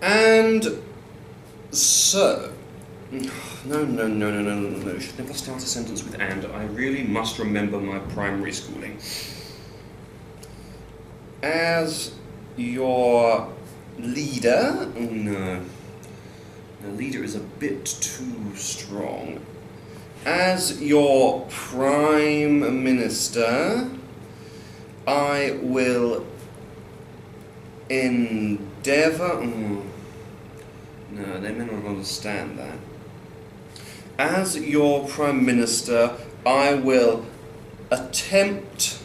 And so... No. You should never start a sentence with and. I really must remember my primary schooling. As your leader... No. The leader is a bit too strong. As your Prime Minister, I will endeavour... No, they may not understand that. As your Prime Minister, I will attempt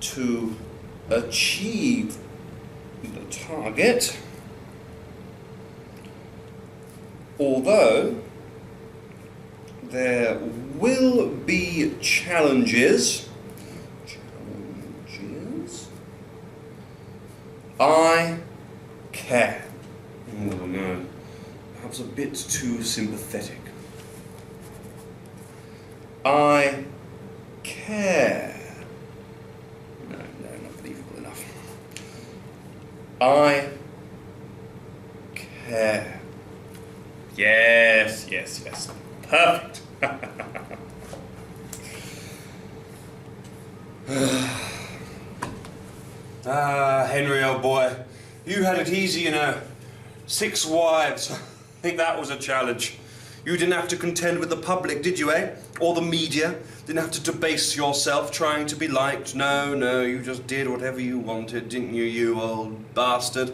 to achieve the target, although there will be challenges. I care. Oh no, perhaps a bit too sympathetic. I care. No, not believable enough. I care. Yes. Perfect. Henry, old boy, you had it easy, you know. 6 wives. I think that was a challenge. You didn't have to contend with the public, did you, eh? Or the media? Didn't have to debase yourself trying to be liked. No, you just did whatever you wanted, didn't you, you old bastard?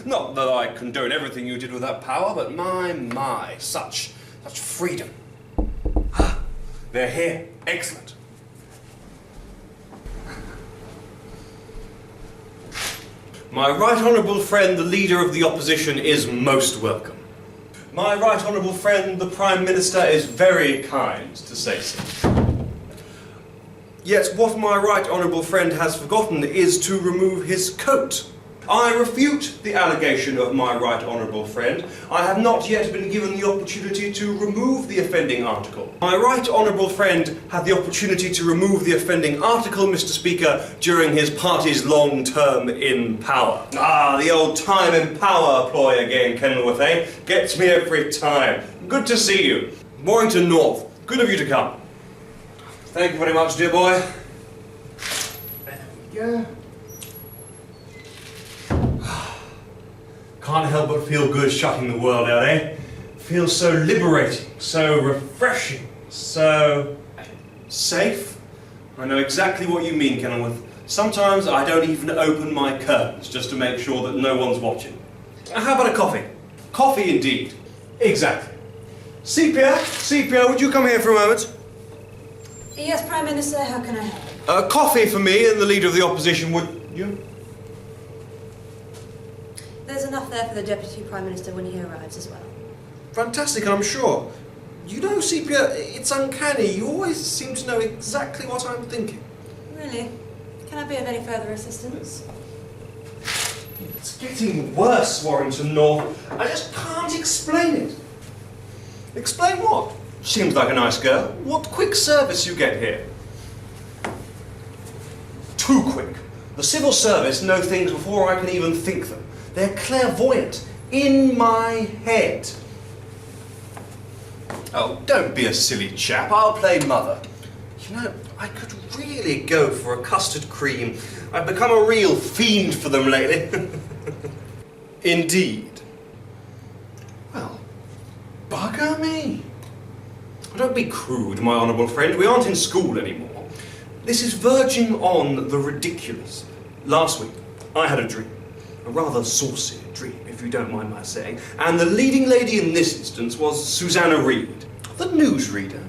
Not that I condone everything you did with that power, but my, such freedom. Ah, they're here. Excellent. My right honourable friend, the leader of the opposition, is most welcome. My right honourable friend, the Prime Minister, is very kind to say so. Yet what my right honourable friend has forgotten is to remove his coat. I refute the allegation of my right honourable friend. I have not yet been given the opportunity to remove the offending article. My right honourable friend had the opportunity to remove the offending article, Mr. Speaker, during his party's long term in power. Ah, the old time in power ploy again, Kenilworth, eh? Gets me every time. Good to see you. Warrington North, good of you to come. Thank you very much, dear boy. There we go. Can't help but feel good shutting the world out, eh? Feels so liberating, so refreshing, so safe. I know exactly what you mean, Kenilworth. Sometimes I don't even open my curtains just to make sure that no one's watching. How about a coffee? Coffee indeed. Exactly. Sepia, would you come here for a moment? Yes, Prime Minister, how can I help? Coffee for me and the leader of the opposition, would you? There's enough there for the Deputy Prime Minister when he arrives as well. Fantastic, I'm sure. You know, Sepia, it's uncanny. You always seem to know exactly what I'm thinking. Really? Can I be of any further assistance? It's getting worse, Warrington North. I just can't explain it. Explain what? Seems like a nice girl. What quick service you get here. Too quick. The civil service know things before I can even think them. They're clairvoyant. In my head. Oh, don't be a silly chap. I'll play mother. You know, I could really go for a custard cream. I've become a real fiend for them lately. Indeed. Well, bugger me. Don't be crude, my honourable friend. We aren't in school anymore. This is verging on the ridiculous. Last week, I had a dream. A rather saucy dream, if you don't mind my saying. And the leading lady in this instance was Susanna Reid, the newsreader.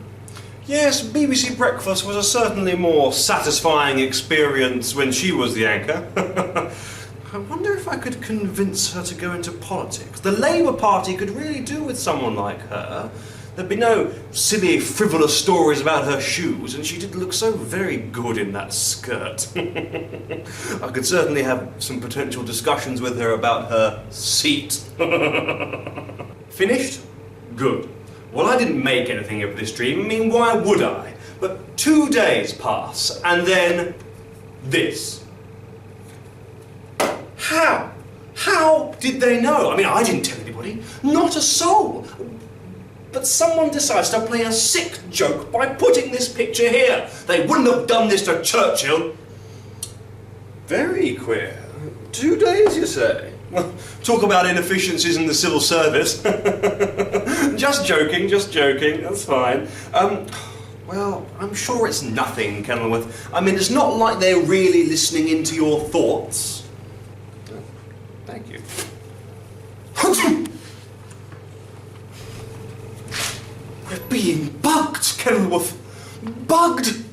Yes, BBC Breakfast was a certainly more satisfying experience when she was the anchor. I wonder if I could convince her to go into politics. The Labour Party could really do with someone like her. There'd be no silly, frivolous stories about her shoes, and she did look so very good in that skirt. I could certainly have some potential discussions with her about her seat. Finished? Good. Well, I didn't make anything of this dream. I mean, why would I? But 2 days pass, and then this. How How did they know? I mean, I didn't tell anybody. Not a soul. But someone decides to play a sick joke by putting this picture here. They wouldn't have done this to Churchill. Very queer. 2 days, you say? Well, talk about inefficiencies in the civil service. Just joking, that's fine. Well, I'm sure it's nothing, Kenilworth. I mean, it's not like they're really listening into your thoughts. Oh, thank you. We're being bugged, Kenilworth. Bugged!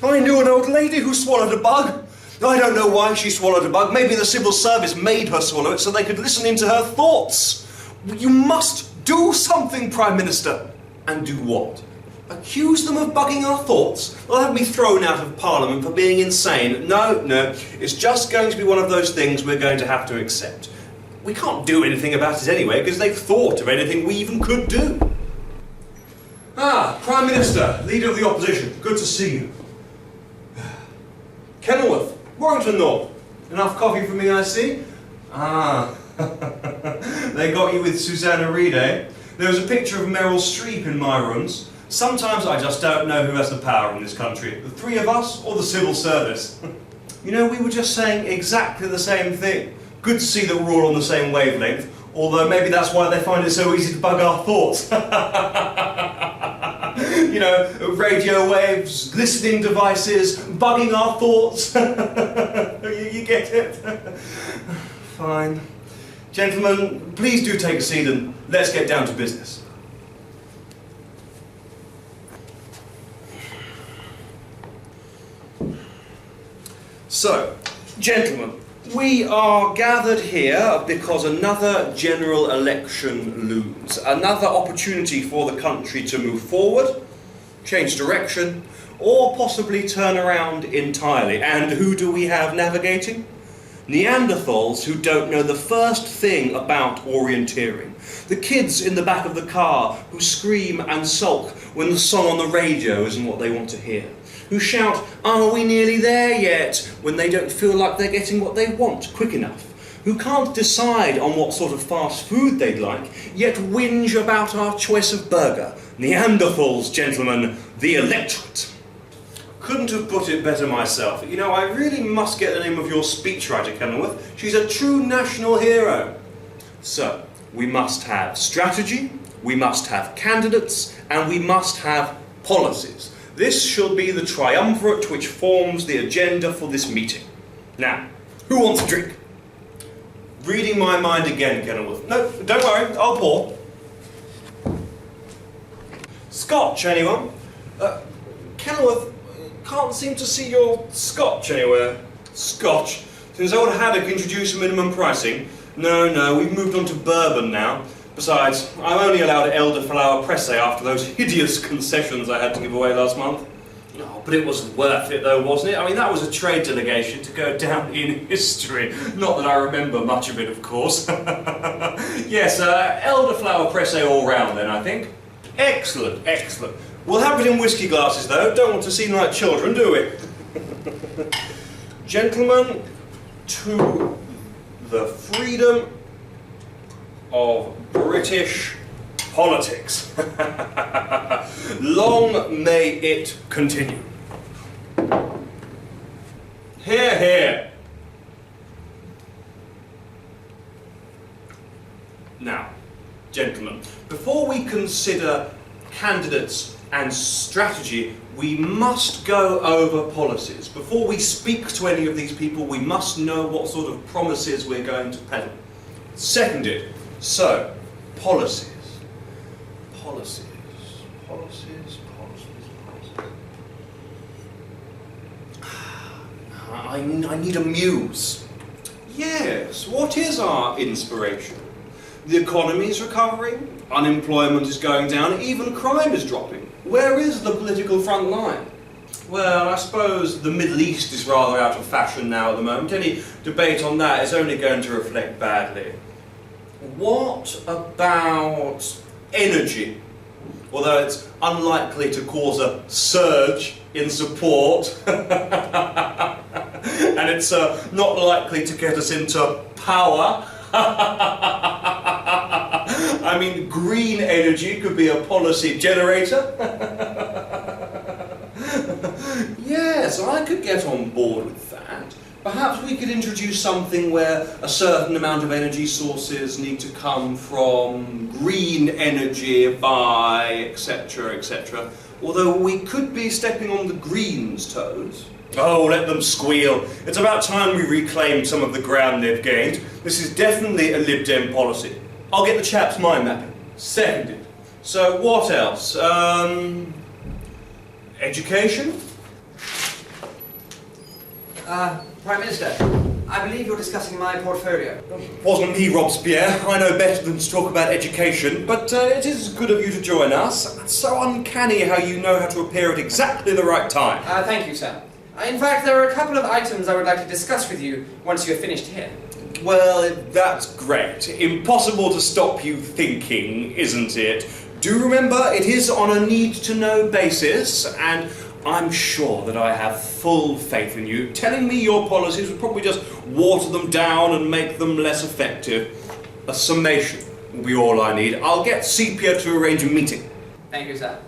I knew an old lady who swallowed a bug. I don't know why she swallowed a bug. Maybe the civil service made her swallow it so they could listen into her thoughts. You must do something, Prime Minister. And do what? Accuse them of bugging our thoughts? They'll have me thrown out of Parliament for being insane. No, it's just going to be one of those things we're going to have to accept. We can't do anything about it anyway because they've thought of anything we even could do. Ah, Prime Minister, Leader of the Opposition, good to see you. Kenilworth, Warrington North. Enough coffee for me, I see? Ah, they got you with Susanna Reid, eh? There was a picture of Meryl Streep in my rooms. Sometimes I just don't know who has the power in this country, the three of us or the civil service. You know, we were just saying exactly the same thing. Good to see that we're all on the same wavelength, although maybe that's why they find it so easy to bug our thoughts. You know, radio waves, listening devices, bugging our thoughts. You get it? Fine. Gentlemen, please do take a seat and let's get down to business. So, gentlemen, we are gathered here because another general election looms. Another opportunity for the country to move forward, change direction, or possibly turn around entirely. And who do we have navigating? Neanderthals who don't know the first thing about orienteering. The kids in the back of the car who scream and sulk when the song on the radio isn't what they want to hear. Who shout, "Are we nearly there yet?" when they don't feel like they're getting what they want quick enough. Who can't decide on what sort of fast food they'd like, yet whinge about our choice of burger. Neanderthals, gentlemen, the electorate. Couldn't have put it better myself. You know, I really must get the name of your speechwriter, Kenilworth. She's a true national hero. So, we must have strategy, we must have candidates, and we must have policies. This shall be the triumvirate which forms the agenda for this meeting. Now, who wants a drink? Reading my mind again, Kenilworth. No, don't worry, I'll pour. Scotch, anyone? Kenilworth, can't seem to see your scotch anywhere. Scotch? Since old Haddock introduced minimum pricing? No, we've moved on to bourbon now. Besides, I'm only allowed elderflower presse after those hideous concessions I had to give away last month. Oh, but it was worth it though, wasn't it? I mean, that was a trade delegation to go down in history. Not that I remember much of it, of course. Yes, elderflower presse all round then, I think. Excellent. We'll have it in whiskey glasses though. Don't want to seem like children, do we? Gentlemen, to the freedom of British politics. Long may it continue. Hear, hear. Now, gentlemen, before we consider candidates and strategy, we must go over policies. Before we speak to any of these people, we must know what sort of promises we're going to peddle. Seconded. So, policies. I need a muse. Yes, what is our inspiration? The economy is recovering, unemployment is going down, even crime is dropping. Where is the political front line? Well, I suppose the Middle East is rather out of fashion now at the moment. Any debate on that is only going to reflect badly. What about energy? Although it's unlikely to cause a surge in support, and it's not likely to get us into power. I mean, green energy could be a policy generator. Yes, I could get on board with that. Perhaps we could introduce something where a certain amount of energy sources need to come from green energy by etc, etc. Although we could be stepping on the Greens' toes. Oh, let them squeal. It's about time we reclaimed some of the ground they've gained. This is definitely a Lib Dem policy. I'll get the chap's mind mapping. Seconded. So what else? Education? Prime Minister, I believe you're discussing my portfolio. Wasn't me, Robespierre. I know better than to talk about education, but it is good of you to join us. It's so uncanny how you know how to appear at exactly the right time. Thank you, sir. In fact, there are a couple of items I would like to discuss with you once you're finished here. Well, that's great. Impossible to stop you thinking, isn't it? Do remember, it is on a need-to-know basis, and I'm sure that I have full faith in you. Telling me your policies would probably just water them down and make them less effective. A summation will be all I need. I'll get Sepia to arrange a meeting. Thank you, sir.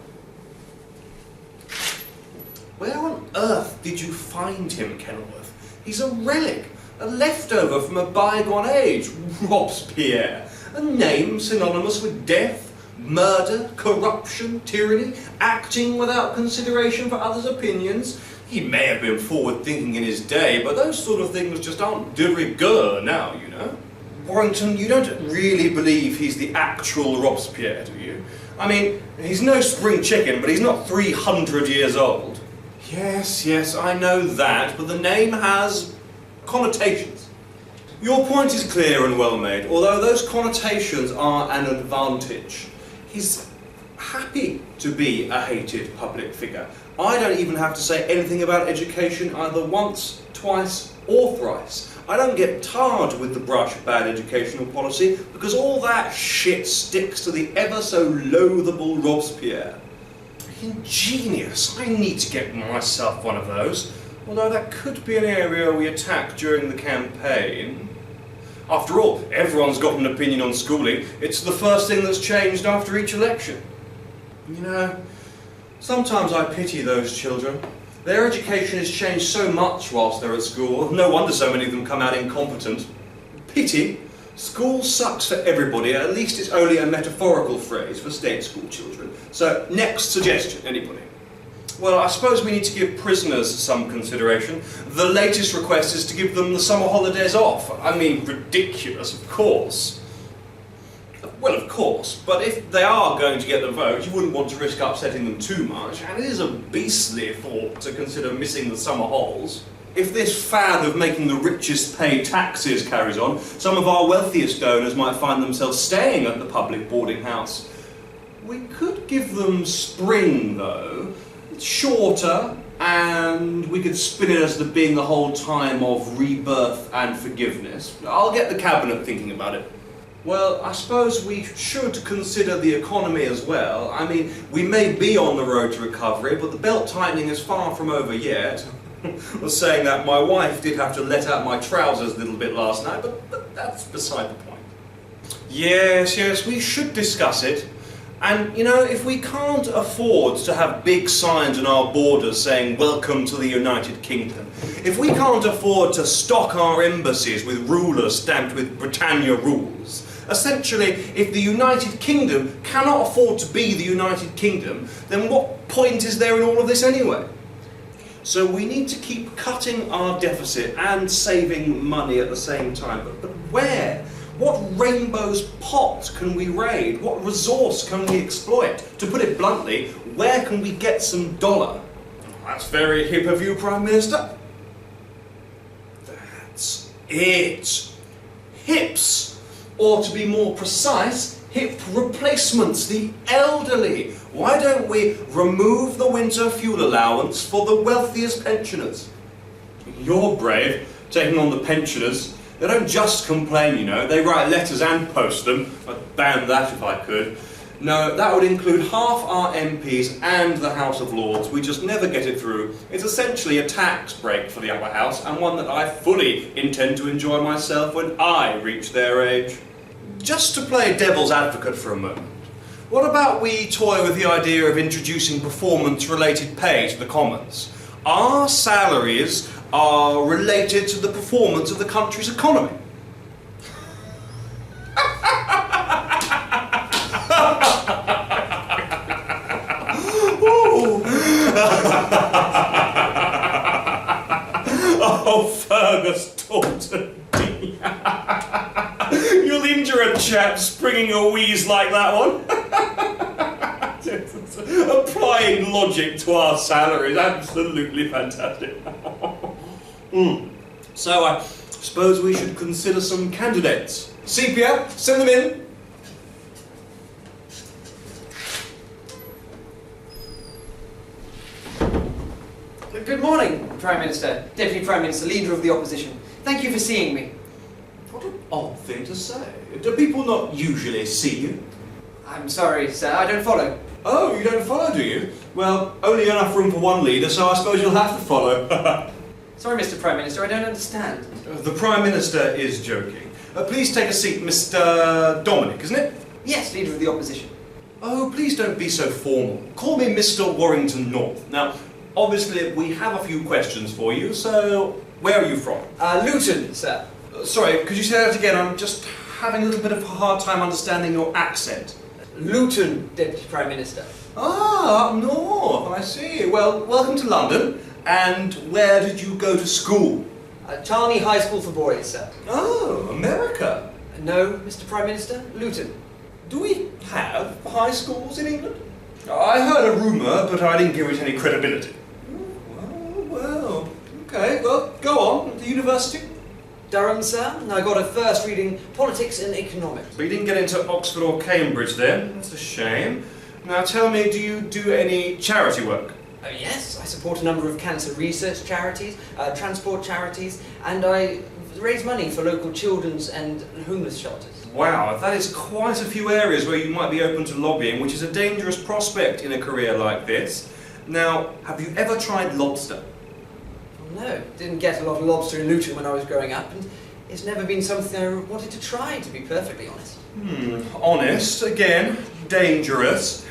Where on earth did you find him, Kenilworth? He's a relic, a leftover from a bygone age. Robespierre, a name synonymous with death, murder, corruption, tyranny, acting without consideration for others' opinions. He may have been forward-thinking in his day, but those sort of things just aren't de rigueur now, you know. Warrington, you don't really believe he's the actual Robespierre, do you? I mean, he's no spring chicken, but he's not 300 years old. Yes, I know that, but the name has connotations. Your point is clear and well made, although those connotations are an advantage. He's happy to be a hated public figure. I don't even have to say anything about education either once, twice, or thrice. I don't get tarred with the brush of bad educational policy because all that shit sticks to the ever so loathable Robespierre. Ingenious. I need to get myself one of those. Although that could be an area we attack during the campaign. After all, everyone's got an opinion on schooling. It's the first thing that's changed after each election. You know, sometimes I pity those children. Their education has changed so much whilst they're at school. No wonder so many of them come out incompetent. Pity? School sucks for everybody. At least it's only a metaphorical phrase for state school children. So, next suggestion, anybody? Well, I suppose we need to give prisoners some consideration. The latest request is to give them the summer holidays off. I mean, ridiculous, of course. Well, of course, but if they are going to get the vote, you wouldn't want to risk upsetting them too much, and it is a beastly thought to consider missing the summer holes. If this fad of making the richest pay taxes carries on, some of our wealthiest donors might find themselves staying at the public boarding house. We could give them spring, though. It's shorter, and we could spin it as being the whole time of rebirth and forgiveness. I'll get the cabinet thinking about it. Well, I suppose we should consider the economy as well. I mean, we may be on the road to recovery, but the belt tightening is far from over yet. I was saying that my wife did have to let out my trousers a little bit last night, but that's beside the point. Yes, we should discuss it. And, you know, if we can't afford to have big signs on our borders saying, "Welcome to the United Kingdom," if we can't afford to stock our embassies with rulers stamped with Britannia rules, essentially, if the United Kingdom cannot afford to be the United Kingdom, then what point is there in all of this anyway? So we need to keep cutting our deficit and saving money at the same time. But where? What rainbow's pot can we raid? What resource can we exploit? To put it bluntly, where can we get some dollar? That's very hip of you, Prime Minister. That's it. Hips. Or to be more precise, hip replacements, the elderly. Why don't we remove the winter fuel allowance for the wealthiest pensioners? You're brave, taking on the pensioners. They don't just complain, you know. They write letters and post them. I'd ban that if I could. No, that would include half our MPs and the House of Lords. We just never get it through. It's essentially a tax break for the upper house, and one that I fully intend to enjoy myself when I reach their age. Just to play devil's advocate for a moment, what about we toy with the idea of introducing performance-related pay to the Commons? Our salaries are related to the performance of the country's economy. Oh, Fergus Taunton. You'll injure a chap springing a wheeze like that one. Applying logic to our salaries, absolutely fantastic. So I suppose we should consider some candidates. Sepia, send them in. Good morning, Prime Minister, Deputy Prime Minister, Leader of the Opposition. Thank you for seeing me. What an odd thing to say. Do people not usually see you? I'm sorry, sir, I don't follow. Oh, you don't follow, do you? Well, only enough room for one leader, so I suppose you'll have to follow. Sorry, Mr. Prime Minister, I don't understand. The Prime Minister is joking. Please take a seat, Mr. Dominic, isn't it? Yes, Leader of the Opposition. Oh, please don't be so formal. Call me Mr. Warrington North. Now, obviously, we have a few questions for you, so where are you from? Luton, sir. Sorry, could you say that again? I'm just having a little bit of a hard time understanding your accent. Luton, Deputy Prime Minister. Ah, up north, I see. Well, welcome to London. And where did you go to school? Charney High School for Boys, sir. Oh, America. No, Mr. Prime Minister, Luton. Do we have high schools in England? I heard a rumour, but I didn't give it any credibility. Well, okay, well, go on. The university? Durham, sir. I got a first reading politics and economics. But you didn't get into Oxford or Cambridge then. That's a shame. Now tell me, do you do any charity work? Oh, yes, I support a number of cancer research charities, transport charities, and I raise money for local children's and homeless shelters. Wow, that is quite a few areas where you might be open to lobbying, which is a dangerous prospect in a career like this. Now, have you ever tried lobster? No, didn't get a lot of lobster in Luton when I was growing up, and it's never been something I wanted to try, to be perfectly honest. Honest, again, dangerous.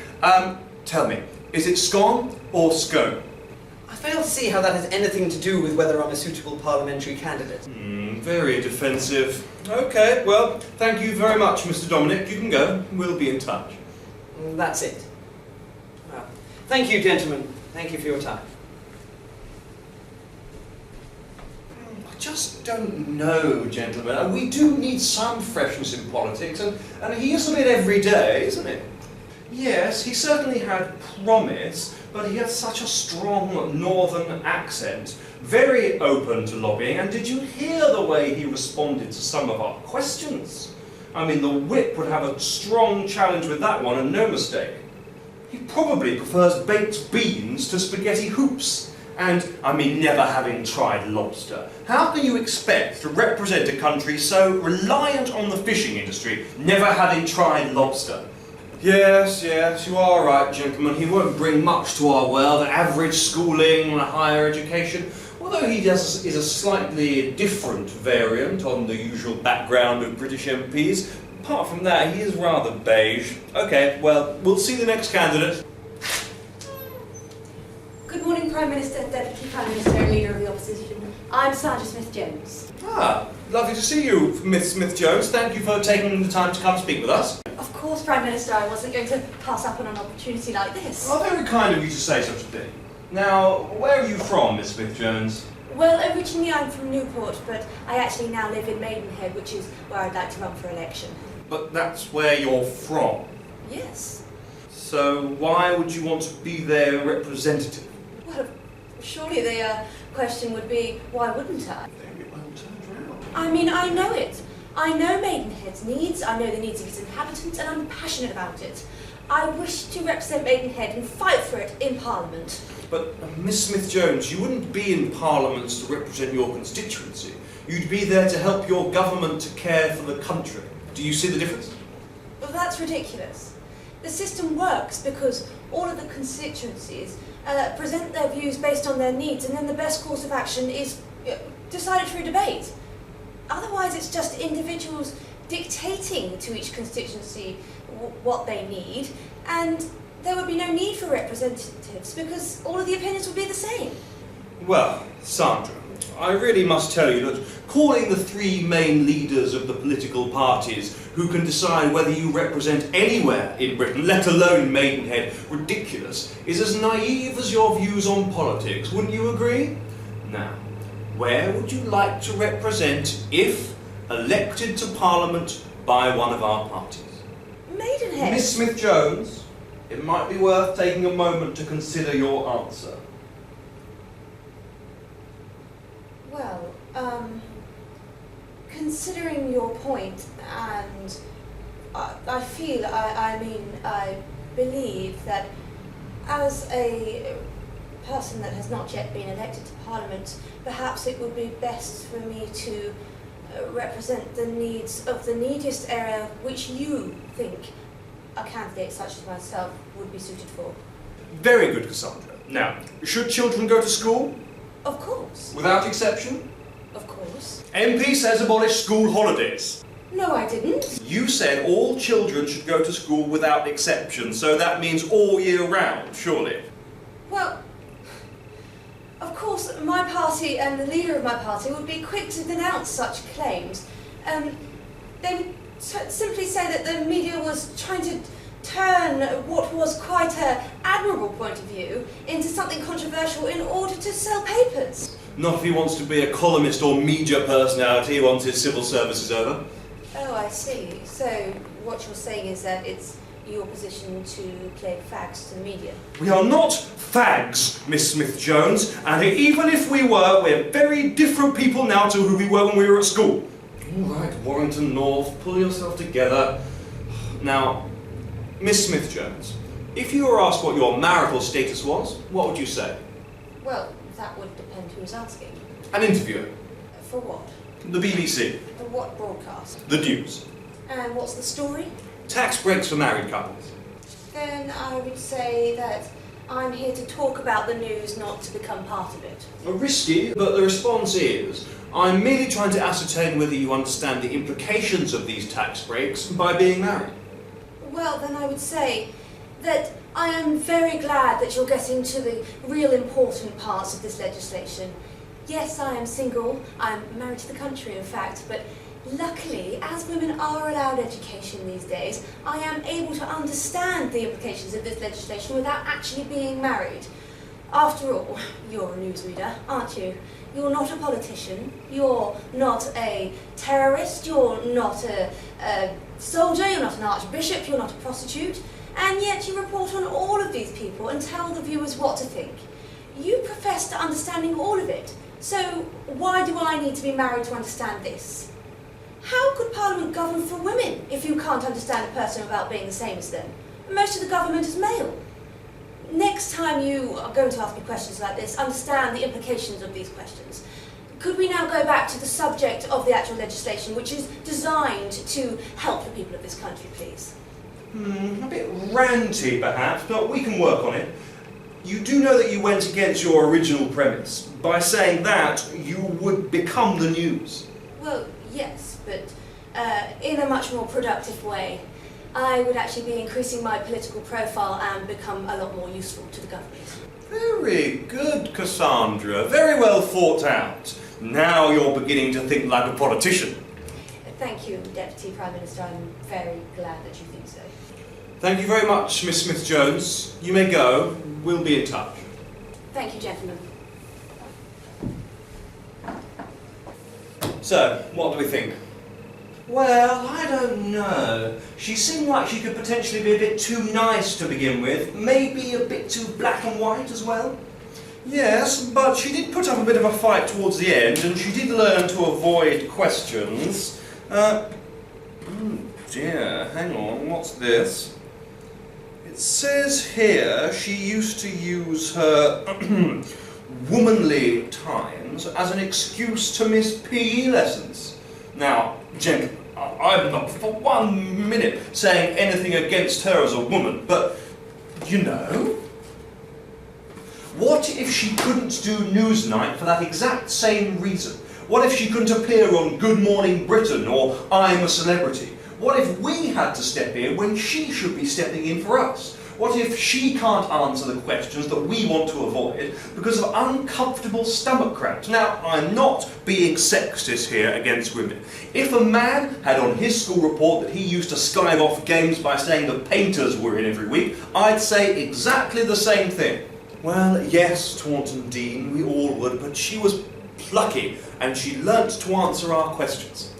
Tell me, is it scone or scone? I fail to see how that has anything to do with whether I'm a suitable parliamentary candidate. Very defensive. Okay, well, thank you very much, Mr. Dominic. You can go. We'll be in touch. That's it. Well, thank you, gentlemen. Thank you for your time. I just don't know, gentlemen. We do need some freshness in politics, and he isn't it every day, isn't it? Yes, he certainly had promise, but he had such a strong northern accent, very open to lobbying, and did you hear the way he responded to some of our questions? I mean, the whip would have a strong challenge with that one, and no mistake. He probably prefers baked beans to spaghetti hoops. And, I mean, never having tried lobster. How can you expect to represent a country so reliant on the fishing industry, never having tried lobster? Yes, you are right, gentlemen. He won't bring much to our world, average schooling and higher education, although he is a slightly different variant on the usual background of British MPs. Apart from that, he is rather beige. Okay, well, we'll see the next candidate. Good morning, Prime Minister, Deputy Prime Minister and Leader of the Opposition. I'm Sandra Smith-Jones. Ah, lovely to see you, Miss Smith-Jones. Thank you for taking the time to come speak with us. Of course, Prime Minister, I wasn't going to pass up on an opportunity like this. Oh, very kind of you to say such a thing. Now, where are you from, Miss Smith-Jones? Well, originally I'm from Newport, but I actually now live in Maidenhead, which is where I'd like to run for election. But that's where you're from. Yes. So why would you want to be their representative? Well, surely the question would be, why wouldn't I? Very well turned round. I mean, I know it. I know Maidenhead's needs, I know the needs of its inhabitants, and I'm passionate about it. I wish to represent Maidenhead and fight for it in Parliament. But, Miss Smith-Jones, you wouldn't be in Parliament to represent your constituency. You'd be there to help your government to care for the country. Do you see the difference? Well, that's ridiculous. The system works because all of the constituencies present their views based on their needs, and then the best course of action is decided through debate. Otherwise, it's just individuals dictating to each constituency what they need, and there would be no need for representatives because all of the opinions would be the same. Well, Sandra, I really must tell you that calling the three main leaders of the political parties who can decide whether you represent anywhere in Britain, let alone in Maidenhead, ridiculous, is as naive as your views on politics, wouldn't you agree? Now, where would you like to represent if elected to Parliament by one of our parties? Maidenhead. Miss Smith-Jones, it might be worth taking a moment to consider your answer. Well, considering your point, and I believe that as a person that has not yet been elected to Parliament, perhaps it would be best for me to represent the needs of the neediest area which you think a candidate such as myself would be suited for. Very good, Cassandra. Now, should children go to school? Of course. Without exception? Of course. MP says abolish school holidays. No, I didn't. You said all children should go to school without exception, so that means all year round, surely? Well, of course, my party and the leader of my party would be quick to denounce such claims. They would simply say that the media was trying to turn what was quite an admirable point of view into something controversial in order to sell papers. Not if he wants to be a columnist or media personality once his civil service is over. Oh, I see. So what you're saying is that it's your position to play fags to the media. We are not fags, Miss Smith-Jones, and even if we were, we're very different people now to who we were when we were at school. All right, Warrington North, pull yourself together. Now, Miss Smith-Jones, if you were asked what your marital status was, what would you say? Well, that would depend who's asking. An interviewer. For what? The BBC. For what broadcast? The news. And what's the story? Tax breaks for married couples. Then I would say that I'm here to talk about the news, not to become part of it. Risky, but the response is, I'm merely trying to ascertain whether you understand the implications of these tax breaks by being married. Well, then I would say that I am very glad that you're getting to the real important parts of this legislation. Yes, I am single. I'm married to the country, in fact, but luckily, as women are allowed education these days, I am able to understand the implications of this legislation without actually being married. After all, you're a newsreader, aren't you? You're not a politician, you're not a terrorist, you're not a soldier, you're not an archbishop, you're not a prostitute, and yet you report on all of these people and tell the viewers what to think. You profess to understanding all of it, so why do I need to be married to understand this? How could Parliament govern for women if you can't understand a person without being the same as them? Most of the government is male. Next time you are going to ask me questions like this, understand the implications of these questions. Could we now go back to the subject of the actual legislation, which is designed to help the people of this country, please? A bit ranty, perhaps, but we can work on it. You do know that you went against your original premise. By saying that, you would become the news. Well, yes, but in a much more productive way. I would actually be increasing my political profile and become a lot more useful to the government. Very good, Cassandra. Very well thought out. Now you're beginning to think like a politician. Thank you, Deputy Prime Minister. I'm very glad that you think so. Thank you very much, Miss Smith-Jones. You may go. We'll be in touch. Thank you, gentlemen. So, what do we think? Well, I don't know. She seemed like she could potentially be a bit too nice to begin with. Maybe a bit too black and white as well. Yes, but she did put up a bit of a fight towards the end, and she did learn to avoid questions. Dear, hang on, what's this? It says here she used to use her womanly times as an excuse to miss PE lessons. Now, gentlemen, I'm not for 1 minute saying anything against her as a woman, but, you know, what if she couldn't do Newsnight for that exact same reason? What if she couldn't appear on Good Morning Britain or I'm a Celebrity? What if we had to step in when she should be stepping in for us? What if she can't answer the questions that we want to avoid because of uncomfortable stomach cramps? Now, I'm not being sexist here against women. If a man had on his school report that he used to skive off games by saying the painters were in every week, I'd say exactly the same thing. Well, yes, Taunton Dean, we all would, but she was plucky and she learnt to answer our questions.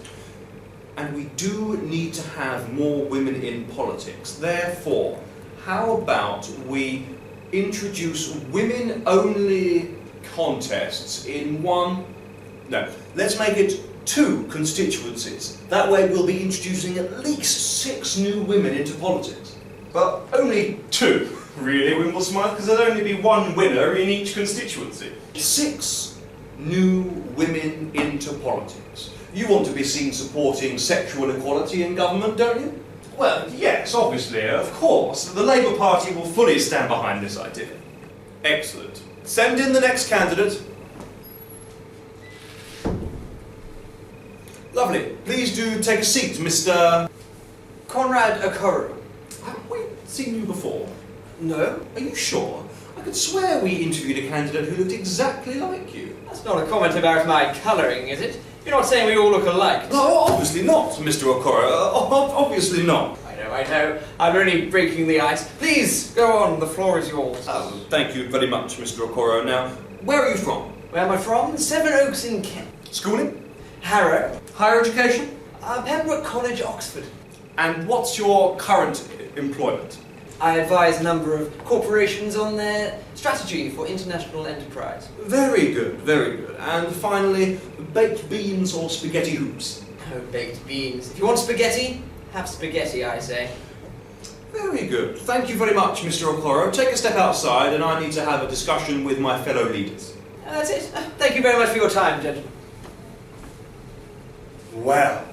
And we do need to have more women in politics. Therefore, how about we introduce women-only contests in let's make it 2 constituencies. That way we'll be introducing at least 6 new women into politics. But only 2, really, Wimblesmith, because there'd only be 1 winner in each constituency. 6 new women into politics. You want to be seen supporting sexual equality in government, don't you? Well, yes, obviously, of course. The Labour Party will fully stand behind this idea. Excellent. Send in the next candidate. Lovely. Please do take a seat, Mr. Conrad Okoro. Have we seen you before? No, Are you sure? I could swear we interviewed a candidate who looked exactly like you. that's not a comment about my colouring, is it? You're not saying we all look alike? No, obviously not, Mr. Okoro. Obviously not. I know. I'm only breaking the ice. Please, go on. The floor is yours. Thank you very much, Mr. Okoro. Now, where are you from? Where am I from? Seven Oaks in Kent. Schooling? Harrow. Higher education? Pembroke College, Oxford. And what's your current employment? I advise a number of corporations on their strategy for international enterprise. Very good, very good. And finally, baked beans or spaghetti hoops? Oh, baked beans. If you want spaghetti, have spaghetti, I say. Very good. Thank you very much, Mr. Okoro. Take a step outside and I need to have a discussion with my fellow leaders. That's it. Thank you very much for your time, gentlemen. Well,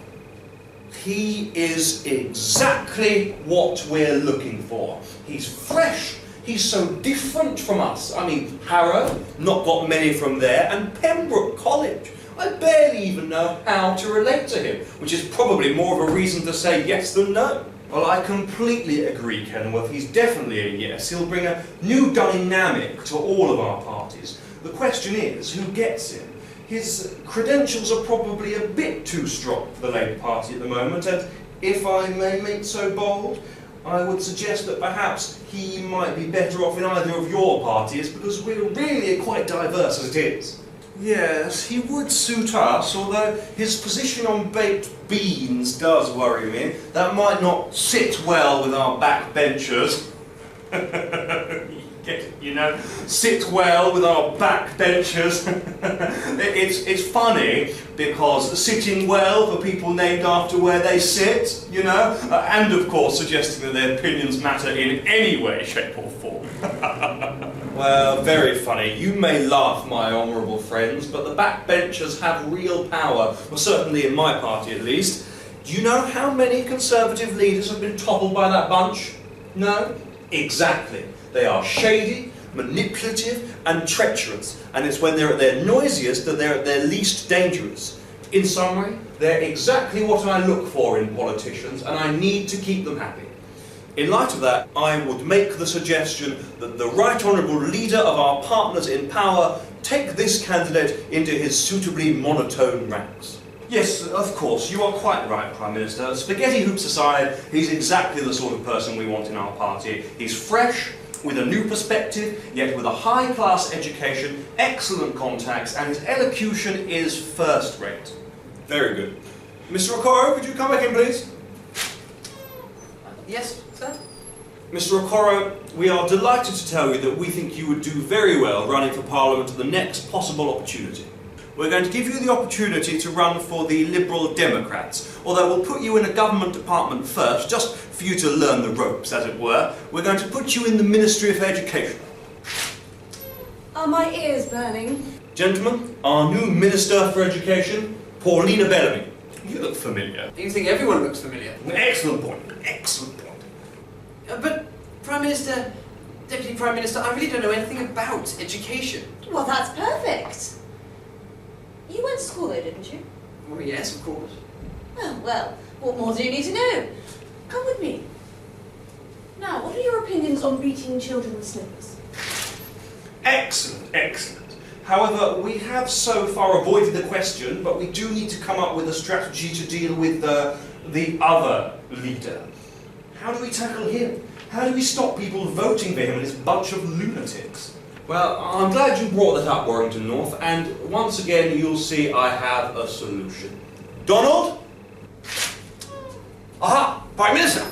he is exactly what we're looking for. He's fresh. He's so different from us. I mean, Harrow, not got many from there, and Pembroke College. I barely even know how to relate to him, which is probably more of a reason to say yes than no. Well, I completely agree, Kenworth. He's definitely a yes. He'll bring a new dynamic to all of our parties. The question is, who gets him? His credentials are probably a bit too strong for the Labour Party at the moment, and if I may make so bold, I would suggest that perhaps he might be better off in either of your parties, because we're really quite diverse as it is. Yes, he would suit us, although his position on baked beans does worry me. That might not sit well with our backbenchers. You know, sit well with our backbenchers. It's funny because sitting well for people named after where they sit, you know, and of course suggesting that their opinions matter in any way, shape or form. Well, very funny. You may laugh, my honourable friends, but the backbenchers have real power, well, certainly in my party at least. Do you know how many Conservative leaders have been toppled by that bunch? No? Exactly. They are shady, manipulative and treacherous, and it's when they're at their noisiest that they're at their least dangerous. In summary, they're exactly what I look for in politicians, and I need to keep them happy. In light of that, I would make the suggestion that the Right Honourable leader of our partners in power take this candidate into his suitably monotone ranks. Yes, of course, you are quite right, Prime Minister. Spaghetti hoops aside, he's exactly the sort of person we want in our party. He's fresh, with a new perspective, yet with a high-class education, excellent contacts, and his elocution is first-rate. Very good. Mr. Okoro, could you come back in, please? Yes, sir? Mr. Okoro, we are delighted to tell you that we think you would do very well running for Parliament at the next possible opportunity. We're going to give you the opportunity to run for the Liberal Democrats, although we'll put you in a government department first, just for you to learn the ropes, as it were. We're going to put you in the Ministry of Education. Are my ears burning? Gentlemen, our new Minister for Education, Paulina Bellamy. You look familiar. You think everyone looks familiar? Excellent point. Excellent point. But, Prime Minister, Deputy Prime Minister, I really don't know anything about education. Well, that's perfect. You went to school though, didn't you? Oh, yes, of course. Oh, well, what more do you need to know? Come with me. Now, what are your opinions on beating children with slippers? Excellent, excellent. However, we have so far avoided the question, but we do need to come up with a strategy to deal with the other leader. How do we tackle him? How do we stop people voting for him and his bunch of lunatics? Well, I'm glad you brought that up, Warrington North, and once again you'll see I have a solution. Donald? Aha! Prime Minister!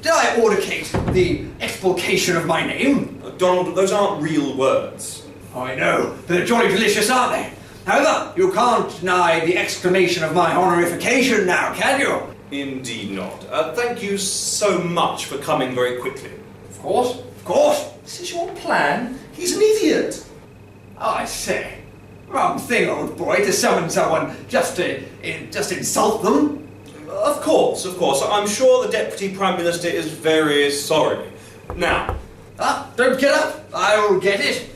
Did I ordicate the expulcation of my name? Donald, those aren't real words. I know, but they're jolly delicious, aren't they? However, you can't deny the exclamation of my honorification now, can you? Indeed not. Thank you so much for coming very quickly. Of course, of course. This is your plan? He's an idiot. Oh, I say, wrong thing, old boy, to summon someone just to insult them. Of course, of course. I'm sure the Deputy Prime Minister is very sorry. Now, Don't get up, I'll get it.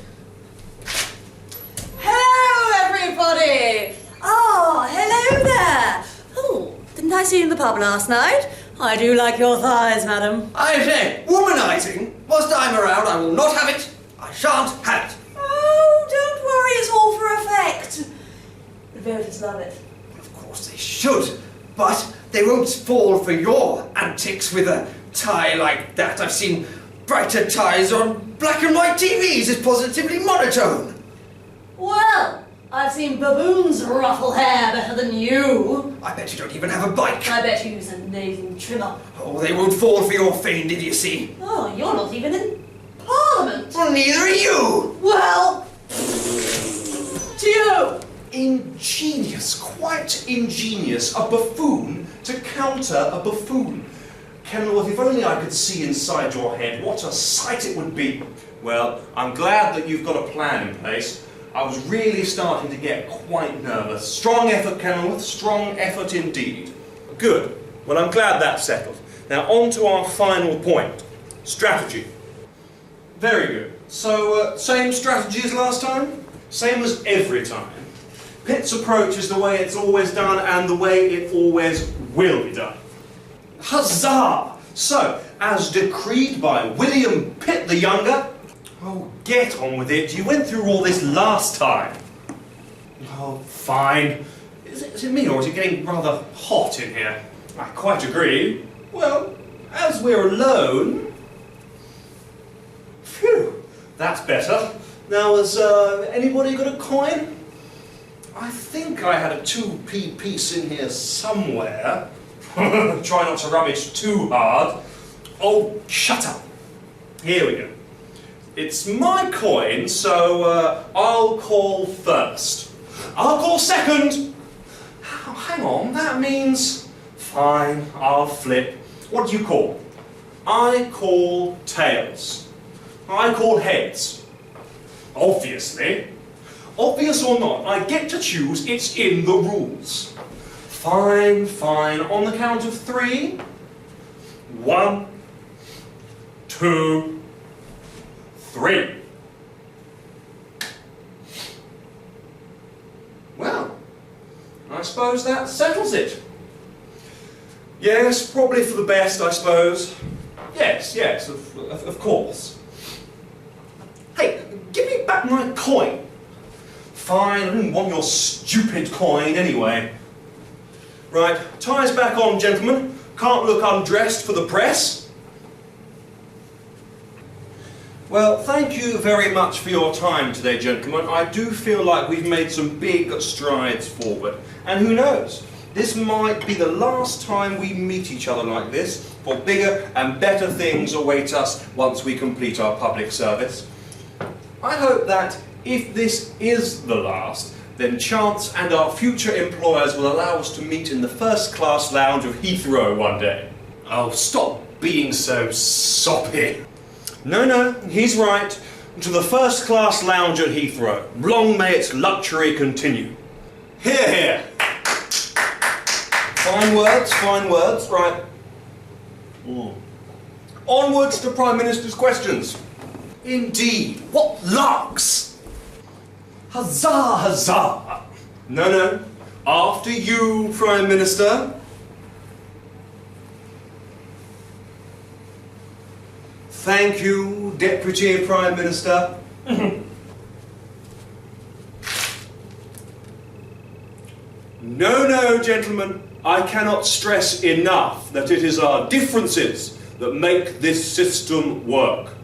Hello, everybody! Oh, hello there! Oh, didn't I see you in the pub last night? I do like your thighs, madam. I say, womanizing, whilst I'm around, I will not have it. I shan't have it. Oh, don't worry, it's all for effect. The voters love it. Of course they should, but they won't fall for your antics with a tie like that. I've seen brighter ties on black and white TVs. It's positively monotone. Well, I've seen baboons ruffle hair better than you. I bet you don't even have a bike. I bet you use a nasal trimmer. Oh, they won't fall for your feigned idiocy. Oh, you're not even in Parliament. Well, neither are you. Well, to you. ingenious, quite ingenious. A buffoon to counter a buffoon. Kenilworth, if only I could see inside your head, what a sight it would be. Well, I'm glad that you've got a plan in place. I was really starting to get quite nervous. Strong effort, Kenilworth, strong effort indeed. Good. Well, I'm glad that's settled. Now, on to our final point. Strategy. Very good. So, same strategy as last time? Same as every time. Pitt's approach is the way it's always done and the way it always will be done. Huzzah! So, as decreed by William Pitt the Younger... Oh, get on with it. You went through all this last time. Oh, fine. Is it me, or is it getting rather hot in here? I quite agree. Well, as we're alone... Phew, that's better. Now, has anybody got a coin? I think I had a 2p piece in here somewhere. Try not to rummage too hard. Oh, shut up. Here we go. It's my coin, so I'll call first. I'll call second. Oh, hang on, that means... Fine, I'll flip. What do you call? I call tails. I call heads. Obviously. Obvious or not, I get to choose, it's in the rules. Fine, fine. On the count of 3. 1, 2, 3. Well, I suppose that settles it. Yes, probably for the best, I suppose. Yes, of course. Hey, give me back my coin. Fine, I didn't want your stupid coin anyway. Right, ties back on, gentlemen. Can't look undressed for the press. Well, thank you very much for your time today, gentlemen. I do feel like we've made some big strides forward. And who knows, this might be the last time we meet each other like this, for bigger and better things await us once we complete our public service. I hope that if this is the last, then chance and our future employers will allow us to meet in the first-class lounge of Heathrow one day. Oh, stop being so soppy. No, he's right. To the first-class lounge at Heathrow. Long may its luxury continue. Hear, hear. Fine words, right. Onwards to Prime Minister's questions. Indeed. What larks! Huzzah, huzzah! No. After you, Prime Minister. Thank you, Deputy Prime Minister. No, gentlemen. I cannot stress enough that it is our differences that make this system work.